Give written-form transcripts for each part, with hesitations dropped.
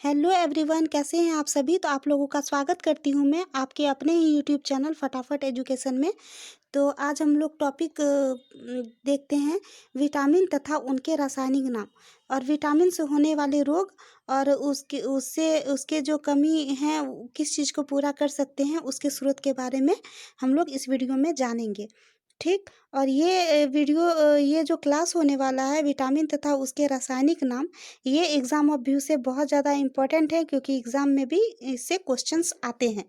Hello everyone, कैसे हैं आप सभी। तो आप लोगों का स्वागत करती हूं मैं आपके अपने ही यूट्यूब चैनल फटाफट एजुकेशन में। तो आज हम लोग टॉपिक देखते हैं विटामिन तथा उनके रासायनिक नाम और विटामिन से होने वाले रोग और उसके उससे उसके जो कमी है किस चीज़ को पूरा कर सकते हैं उसके स्रोत के बारे में हम लोग इस वीडियो में जानेंगे। ठीक। और ये वीडियो ये जो क्लास होने वाला है विटामिन तथा उसके रासायनिक नाम, ये एग्ज़ाम ऑफ व्यू से बहुत ज़्यादा इम्पोर्टेंट है क्योंकि एग्ज़ाम में भी इससे क्वेश्चंस आते हैं।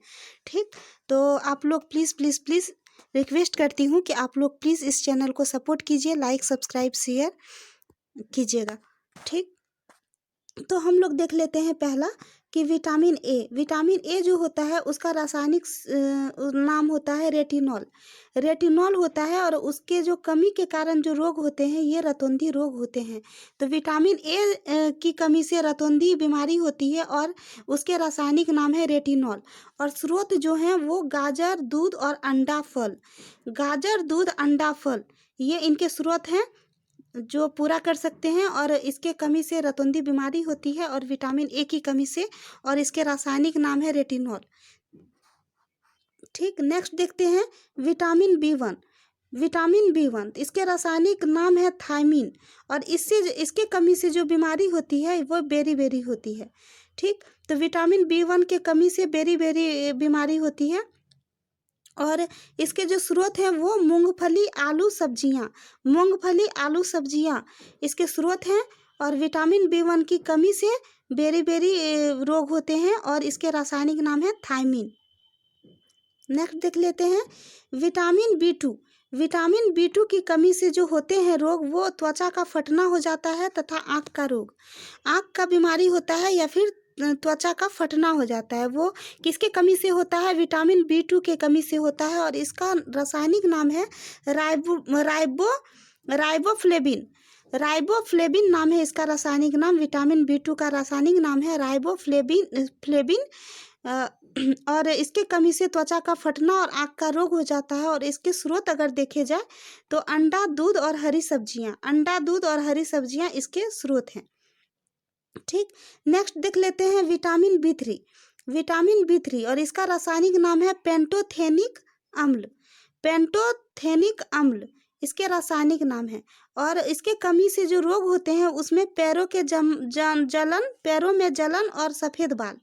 ठीक। तो आप लोग प्लीज़ प्लीज़ प्लीज़ रिक्वेस्ट करती हूँ कि आप लोग प्लीज़ इस चैनल को सपोर्ट कीजिए, लाइक सब्सक्राइब शेयर कीजिएगा। ठीक। तो हम लोग देख लेते हैं पहला कि विटामिन ए जो होता है उसका रासायनिक नाम होता है रेटिनॉल। रेटिनॉल होता है और उसके जो कमी के कारण जो रोग होते हैं ये रतौंधी रोग होते हैं। तो विटामिन ए की कमी से रतौंधी बीमारी होती है और उसके रासायनिक नाम है रेटिनॉल। और स्रोत जो हैं वो गाजर, दूध और अंडा, फल। गाजर, दूध, अंडा, फल, ये इनके स्रोत हैं जो पूरा कर सकते हैं। और इसके कमी से रतौंधी बीमारी होती है और विटामिन ए की कमी से, और इसके रासायनिक नाम है रेटिनॉल। ठीक। नेक्स्ट देखते हैं विटामिन बी 1। विटामिन बी 1 इसके रासायनिक नाम है थायमीन और इसके कमी से जो बीमारी होती है वो बेरी होती है। ठीक। तो विटामिन बी 1 के कमी से बेरी बीमारी होती है और इसके जो स्रोत हैं वो मूंगफली, आलू, सब्जियां। मूंगफली, आलू, सब्जियां इसके स्रोत हैं। और विटामिन बी 1 की कमी से बेरी रोग होते हैं और इसके रासायनिक नाम है थायमीन। नेक्स्ट देख लेते हैं विटामिन बी 2। विटामिन बी 2 की कमी से जो होते हैं रोग वो त्वचा का फटना हो जाता है तथा आँख का रोग। आँख का बीमारी होता है या फिर त्वचा का फटना हो जाता है, वो किसके कमी से होता है? विटामिन बी 2 के कमी से होता है और इसका रासायनिक नाम है राइबोफ्लेविन। राइबोफ्लेविन नाम है इसका रासायनिक नाम। विटामिन बी 2 का रासायनिक नाम है राइबोफ्लेविन। और इसके कमी से त्वचा का फटना और आँख का रोग हो जाता है। और इसके स्रोत अगर देखे जाए तो अंडा, दूध और हरी सब्जियां। अंडा, दूध और हरी सब्जियां इसके स्रोत हैं। ठीक। नेक्स्ट देख लेते हैं विटामिन बी 3। विटामिन बी 3 और इसका रासायनिक नाम है पेंटोथेनिक अम्ल। पेंटोथेनिक अम्ल इसके रासायनिक नाम है। और इसके कमी से जो रोग होते हैं उसमें पैरों के जलन, पैरों में जलन और सफ़ेद बाल,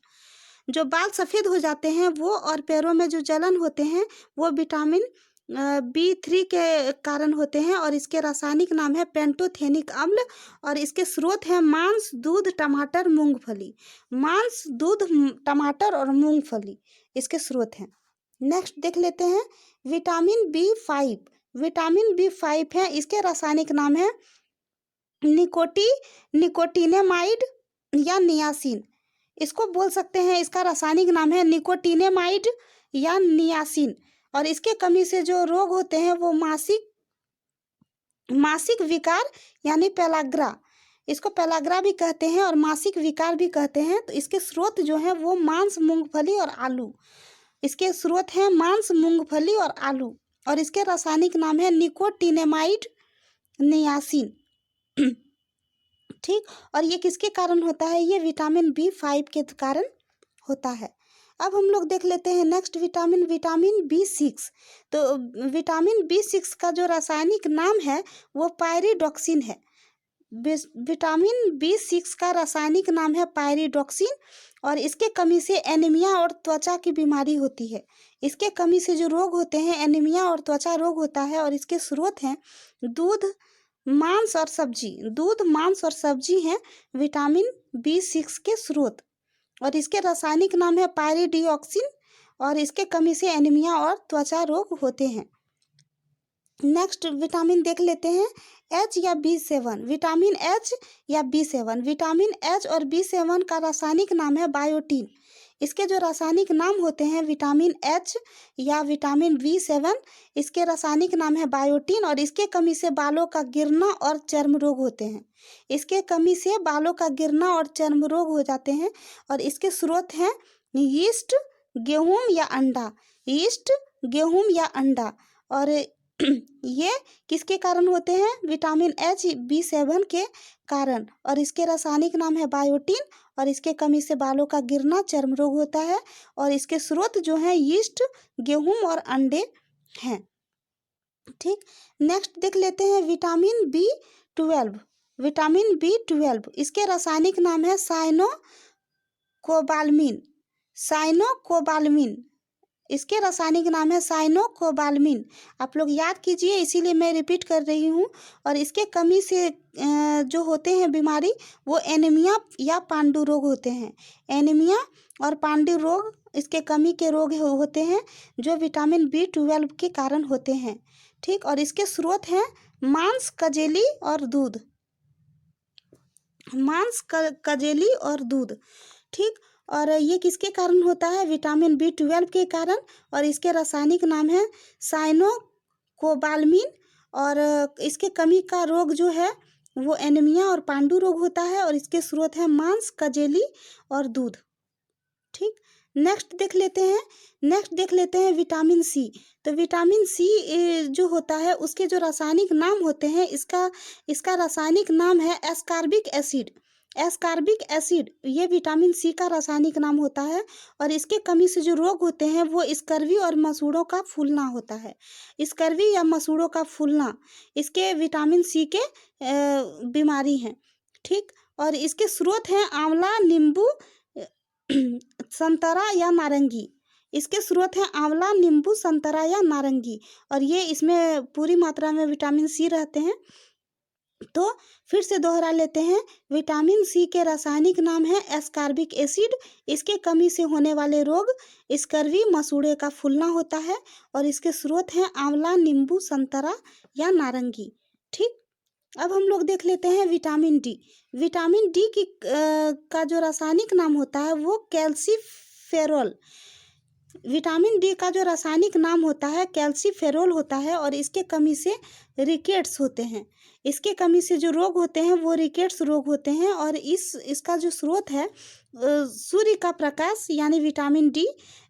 जो बाल सफ़ेद हो जाते हैं वो, और पैरों में जो जलन होते हैं वो विटामिन बी 3 के कारण होते हैं। और इसके रासायनिक नाम है पेंटोथेनिक अम्ल और इसके स्रोत हैं मांस, दूध, टमाटर, मूंगफली। मांस, दूध, टमाटर और मूंगफली इसके स्रोत हैं। नेक्स्ट देख लेते हैं विटामिन बी 5। विटामिन बी 5 है, इसके रासायनिक नाम है निकोटिनेमाइड या नियासिन। इसको बोल सकते हैं, इसका रासायनिक नाम है निकोटिनेमाइड या नियासिन। और इसके कमी से जो रोग होते हैं वो मासिक विकार यानी पेलाग्रा, इसको पेलाग्रा भी कहते हैं और मासिक विकार भी कहते हैं। तो इसके स्रोत जो हैं वो मांस, मूंगफली और आलू। इसके स्रोत हैं मांस, मूंगफली और आलू और इसके रासायनिक नाम है निकोटिनेमाइड, नियासिन। ठीक। और ये किसके कारण होता है? ये विटामिन बी 5 के कारण होता है। अब हम लोग देख लेते हैं नेक्स्ट विटामिन बी 6। तो विटामिन बी 6 का जो रासायनिक नाम है वो पायरिडॉक्सिन है। विटामिन बी 6 का रासायनिक नाम है पायरिडॉक्सिन और इसके कमी से एनीमिया और त्वचा की बीमारी होती है। इसके कमी से जो रोग होते हैं एनीमिया और त्वचा रोग होता है। और इसके स्रोत हैं दूध, मांस और सब्जी। दूध, मांस और सब्जी हैं विटामिन बी 6 के स्रोत। और इसके रासायनिक नाम है पायरिडिऑक्सिन और इसके कमी से एनीमिया और त्वचा रोग होते हैं। नेक्स्ट विटामिन देख लेते हैं एच या बी 7। विटामिन एच या बी 7। विटामिन एच और बी 7 का रासायनिक नाम है बायोटीन। इसके जो रासायनिक नाम होते हैं विटामिन एच या विटामिन बी 7, इसके रासायनिक नाम है बायोटीन और इसके कमी से बालों का गिरना और चर्म रोग होते हैं। इसके कमी से बालों का गिरना और चर्म रोग हो जाते हैं। और इसके स्रोत हैं यीस्ट, गेहूं या अंडा। यीस्ट, गेहूं या अंडा। और ये किसके कारण होते हैं? विटामिन HB7 के कारण। और इसके रासायनिक नाम है बायोटिन। और इसके कमी से बालों का गिरना, चर्म रोग होता है। और इसके स्रोत जो हैं यीस्ट, गेहूं और अंडे हैं। ठीक, नेक्स्ट देख लेते हैं विटामिन B12। विटामिन B12 इसके रासायनिक नाम है साइनोकोबाल्मिन। साइनोकोबाल्मिन इसके रासायनिक नाम है साइनोकोबाल्मिन। आप लोग याद कीजिए, इसीलिए मैं रिपीट कर रही हूँ। और इसके कमी से जो होते हैं बीमारी, वो एनीमिया या पांडु रोग होते हैं। एनीमिया और पांडु रोग इसके कमी के रोग होते हैं, जो विटामिन B12 के कारण होते हैं। ठीक, और इसके स्रोत हैं मांस, कजेली और दूध। मांस, कजेली और दूध। ठीक, और ये किसके कारण होता है? विटामिन B12 के कारण। और इसके रासायनिक नाम है साइनोकोबाल्मिन। और इसके कमी का रोग जो है वो एनीमिया और पांडु रोग होता है। और इसके स्रोत है मांस, कजेली और दूध। ठीक, नेक्स्ट देख लेते हैं विटामिन सी। तो विटामिन सी जो होता है, उसके जो रासायनिक नाम होते हैं, इसका रासायनिक नाम है एस्कॉर्बिक एसिड। एस्कॉर्बिक एसिड ये विटामिन सी का रासायनिक नाम होता है। और इसके कमी से जो रोग होते हैं वो स्कर्वी और मसूड़ों का फूलना होता है। स्कर्वी या मसूड़ों का फूलना इसके विटामिन सी के बीमारी हैं। ठीक, और इसके स्रोत हैं आंवला, नींबू, संतरा या नारंगी। इसके स्रोत हैं आंवला, नींबू, संतरा या नारंगी। और ये इसमें पूरी मात्रा में विटामिन सी रहते हैं। तो फिर से दोहरा लेते हैं, विटामिन सी के रासायनिक नाम है एस्कॉर्बिक एसिड। इसके कमी से होने वाले रोग स्कर्वी, मसूड़े का फूलना होता है। और इसके स्रोत हैं आंवला, नींबू, संतरा या नारंगी। ठीक, अब हम लोग देख लेते हैं विटामिन डी। विटामिन डी का जो रासायनिक नाम होता है वो कैल्सीफेरॉल। विटामिन डी का जो रासायनिक नाम होता है कैल्सीफेरॉल होता है। और इसके कमी से रिकेट्स होते हैं। इसके कमी से जो रोग होते हैं वो रिकेट्स रोग होते हैं। और इसका जो स्रोत है सूर्य का प्रकाश, यानी विटामिन डी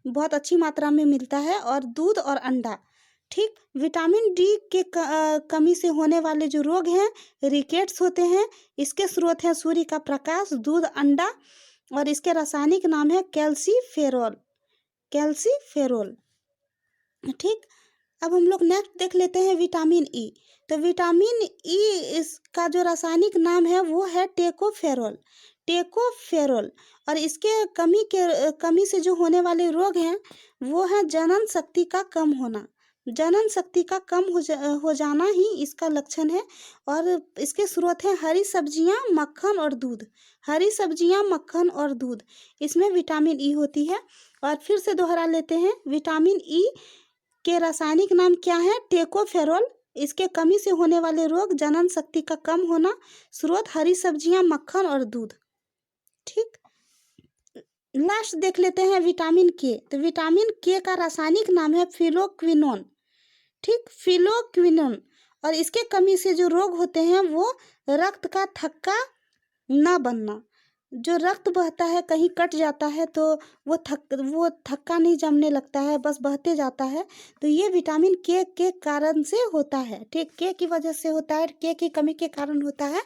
बहुत अच्छी मात्रा में मिलता है, और दूध और अंडा। ठीक, विटामिन डी के कमी से होने वाले जो रोग हैं रिकेट्स होते हैं। इसके स्रोत हैं सूर्य का प्रकाश, दूध, अंडा। और इसके रासायनिक नाम है कैल्सीफेरॉल। कैल्सीफेरॉल। ठीक, अब हम लोग नेक्स्ट देख लेते हैं विटामिन ई। तो विटामिन ई इसका जो रासायनिक नाम है वो है टेकोफेरॉल। टेकोफेरॉल। और इसके कमी से जो होने वाले रोग हैं वो है जनन शक्ति का कम होना। जनन शक्ति का कम हो जाना ही इसका लक्षण है। और इसके स्रोत हैं हरी सब्जियां, मक्खन और दूध। हरी सब्जियां, मक्खन और दूध, इसमें विटामिन ई होती है। और फिर से दोहरा लेते हैं, विटामिन ई के रासायनिक नाम क्या है? टेकोफेरॉल। इसके कमी से होने वाले रोग जनन शक्ति का कम होना, स्रोत हरी सब्जियां, मक्खन और दूध। ठीक, लास्ट देख लेते हैं विटामिन के। तो विटामिन के का रासायनिक नाम है फिलोक्विनोन। ठीक, फिलोक्विनोन। और इसके कमी से जो रोग होते हैं वो रक्त का थक्का ना बनना। जो रक्त बहता है, कहीं कट जाता है तो वो थक्का नहीं जमने लगता है, बस बहते जाता है। तो ये विटामिन के कारण से होता है। ठीक, के की वजह से होता है, के की कमी के कारण होता है।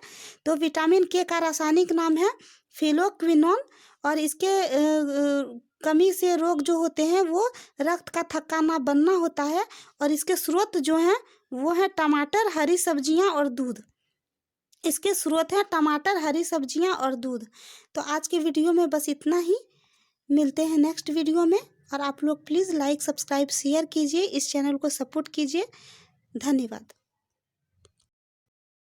तो विटामिन के का रासायनिक नाम है फिलोक्विनोन। और इसके कमी से रोग जो होते हैं वो रक्त का थक्का ना बनना होता है। और इसके स्रोत जो हैं वो है टमाटर, हरी सब्जियां और दूध। इसके स्रोत हैं टमाटर, हरी सब्जियां और दूध। तो आज के वीडियो में बस इतना ही। मिलते हैं नेक्स्ट वीडियो में। और आप लोग प्लीज़ लाइक, सब्सक्राइब, शेयर कीजिए, इस चैनल को सपोर्ट कीजिए। धन्यवाद।